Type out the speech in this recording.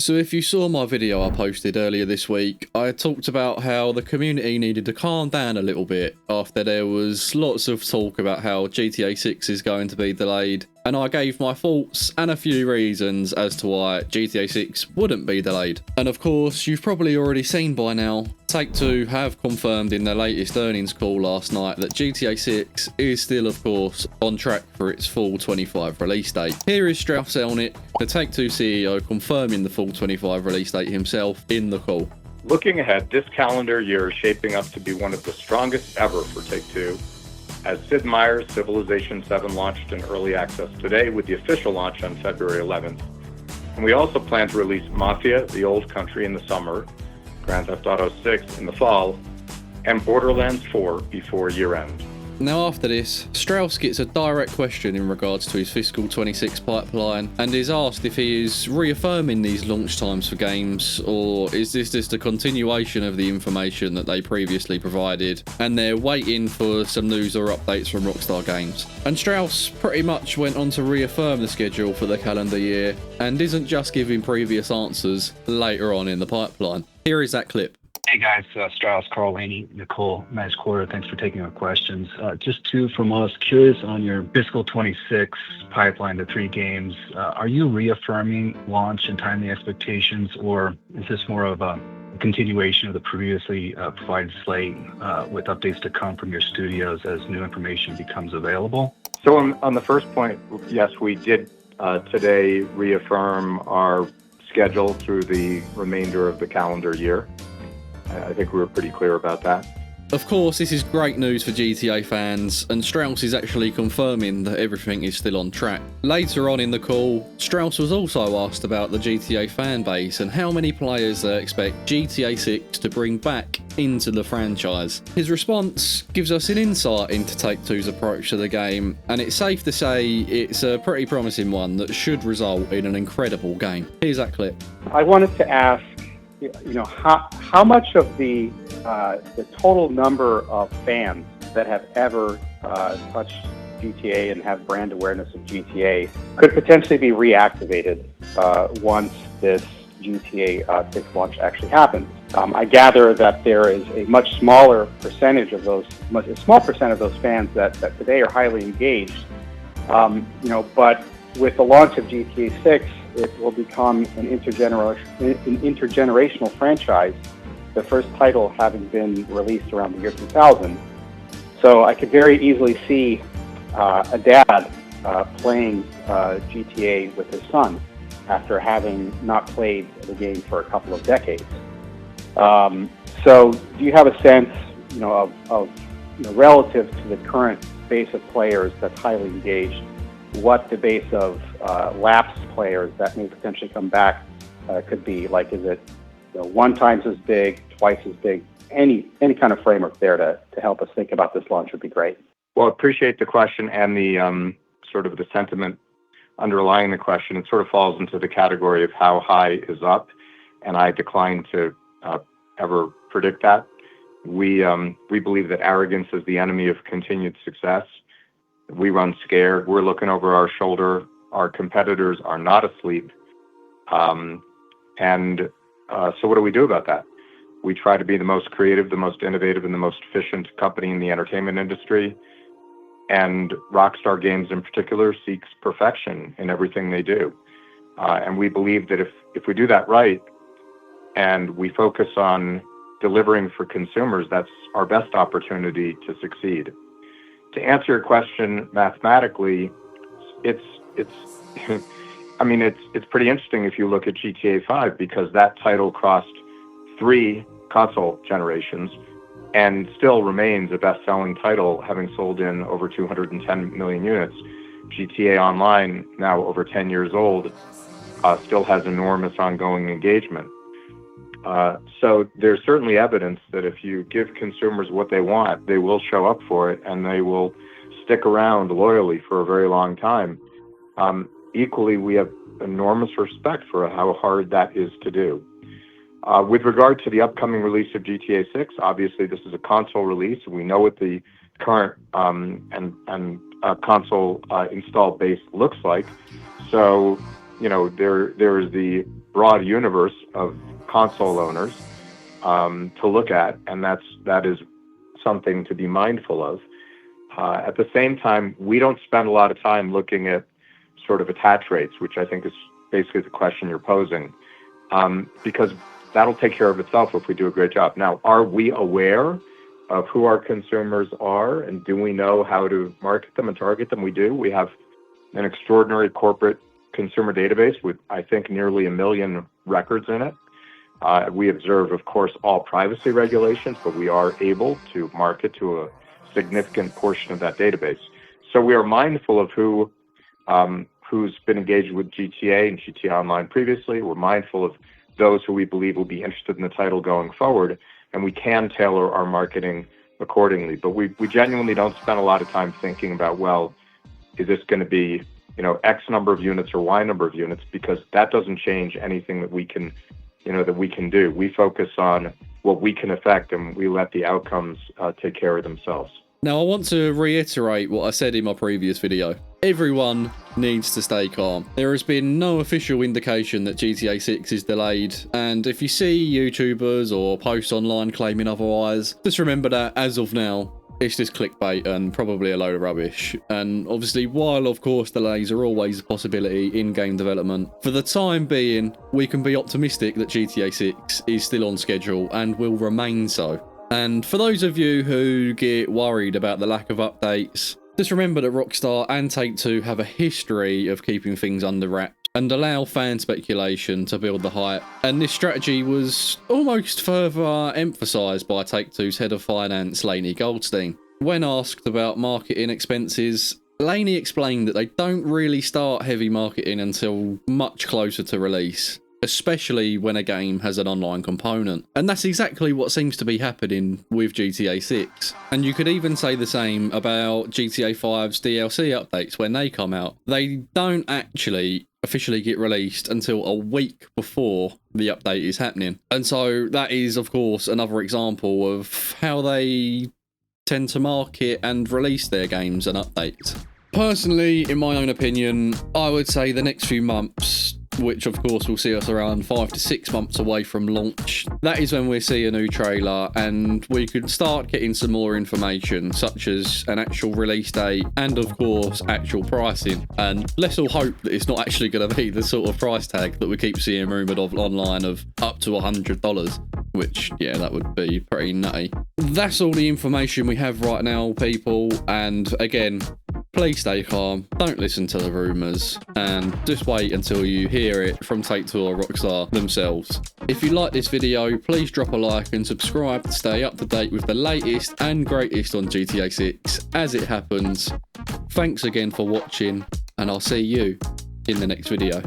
So if you saw my video I posted earlier this week, I talked about how the community needed to calm down a little bit after there was lots of talk about how GTA 6 is going to be delayed, and I gave my thoughts and a few reasons as to why GTA 6 wouldn't be delayed. And of course, you've probably already seen by now, Take-Two have confirmed in their latest earnings call last night that GTA 6 is still, of course, on track for its full 25 release date. Here is Strauss Zelnick, the Take-Two CEO, confirming the full 25 release date himself in the call. Looking ahead, this calendar year is shaping up to be one of the strongest ever for Take-Two, as Sid Meier's Civilization 7 launched in early access today with the official launch on February 11th. And we also plan to release Mafia: The Old Country in the summer, Grand Theft Auto 6 in the fall, and Borderlands 4 before year-end. Now after this, Strauss gets a direct question in regards to his fiscal 26 pipeline and is asked if he is reaffirming these launch times for games, or is this just a continuation of the information that they previously provided and they're waiting for some news or updates from Rockstar Games. And Strauss pretty much went on to reaffirm the schedule for the calendar year and isn't just giving previous answers later on in the pipeline. Here is that clip. Hey guys, Strauss, Carl Laney, Nicole, nice quarter. Thanks for taking our questions. Just two from us. Curious on your fiscal 26 pipeline, the 3 games. Are you reaffirming launch and timely expectations, or is this more of a continuation of the previously provided slate with updates to come from your studios as new information becomes available? So on the first point, yes, we did today reaffirm our schedule through the remainder of the calendar year. I think we were pretty clear about that. Of course, this is great news for GTA fans, and Strauss is actually confirming that everything is still on track. Later on in the call, Strauss was also asked about the GTA fan base and how many players they expect GTA 6 to bring back into the franchise. His response gives us an insight into Take-Two's approach to the game, and it's safe to say it's a pretty promising one that should result in an incredible game. Here's that clip. I wanted to ask, how much of the total number of fans that have ever touched GTA and have brand awareness of GTA could potentially be reactivated once this GTA 6 launch actually happens. I gather that there is a much smaller percentage of those, a small percent of those fans that today are highly engaged. But with the launch of GTA 6, it will become an intergenerational franchise, the first title having been released around the year 2000. So I could very easily see a dad playing GTA with his son after having not played the game for a couple of decades. So do you have a sense, of relative to the current base of players that's highly engaged, what the base of lapsed players that may potentially come back could be? Like, is it 1 times as big, twice as big? Any kind of framework there to help us think about this launch would be great. Well, I appreciate the question and the sort of the sentiment underlying the question. It sort of falls into the category of how high is up, and I decline to ever predict that. We believe that arrogance is the enemy of continued success. We run scared. We're looking over our shoulder. Our competitors are not asleep. So what do we do about that? We try to be the most creative, the most innovative, and the most efficient company in the entertainment industry. And Rockstar Games in particular seeks perfection in everything they do. And we believe that if we do that right and we focus on delivering for consumers, that's our best opportunity to succeed. To answer your question mathematically, it's pretty interesting if you look at GTA 5, because that title crossed 3 console generations and still remains a best-selling title, having sold in over 210 million units. GTA Online, now over 10 years old, still has enormous ongoing engagement. So there's certainly evidence that if you give consumers what they want, they will show up for it and they will stick around loyally for a very long time. Equally, we have enormous respect for how hard that is to do. With regard to the upcoming release of GTA 6, obviously this is a console release. We know what the current console install base looks like. So, there is the broad universe of console owners to look at, and that is something to be mindful of. At the same time, we don't spend a lot of time looking at sort of attach rates, which I think is basically the question you're posing, because that'll take care of itself if we do a great job. Now, are we aware of who our consumers are, and do we know how to market them and target them? We do. We have an extraordinary corporate consumer database with, I think, nearly 1 million records in it. We observe, of course, all privacy regulations, but we are able to market to a significant portion of that database. So we are mindful of who's been engaged with GTA and GTA Online previously. We're mindful of those who we believe will be interested in the title going forward, and we can tailor our marketing accordingly. But we genuinely don't spend a lot of time thinking about, well, is this going to be, X number of units or Y number of units, because that doesn't change anything that we can do. We focus on what we can affect, and we let the outcomes take care of themselves. Now, I want to reiterate what I said in my previous video. Everyone needs to stay calm. There has been no official indication that GTA 6 is delayed, and if you see YouTubers or posts online claiming otherwise, just remember that as of now, it's just clickbait and probably a load of rubbish. And obviously, while of course delays are always a possibility in game development, for the time being, we can be optimistic that GTA 6 is still on schedule and will remain so. And for those of you who get worried about the lack of updates, just remember that Rockstar and Take-Two have a history of keeping things under wraps and allow fan speculation to build the hype. And this strategy was almost further emphasised by Take-Two's head of finance, Lainey Goldstein. When asked about marketing expenses, Lainey explained that they don't really start heavy marketing until much closer to release, especially when a game has an online component. And that's exactly what seems to be happening with GTA 6. And you could even say the same about GTA 5's DLC updates when they come out. They don't actually officially get released until a week before the update is happening. And so that is, of course, another example of how they tend to market and release their games and updates. Personally, in my own opinion, I would say the next few months, which of course will see us around 5 to 6 months away from launch, that is when we see a new trailer and we could start getting some more information, such as an actual release date and of course actual pricing. And let's all hope that it's not actually going to be the sort of price tag that we keep seeing rumoured of online of up to $100, which, yeah, that would be pretty nutty. That's all the information we have right now, people, and again, please stay calm, don't listen to the rumours, and just wait until you hear it from Take-Two or Rockstar themselves. If you like this video, please drop a like and subscribe to stay up to date with the latest and greatest on GTA 6 as it happens. Thanks again for watching, and I'll see you in the next video.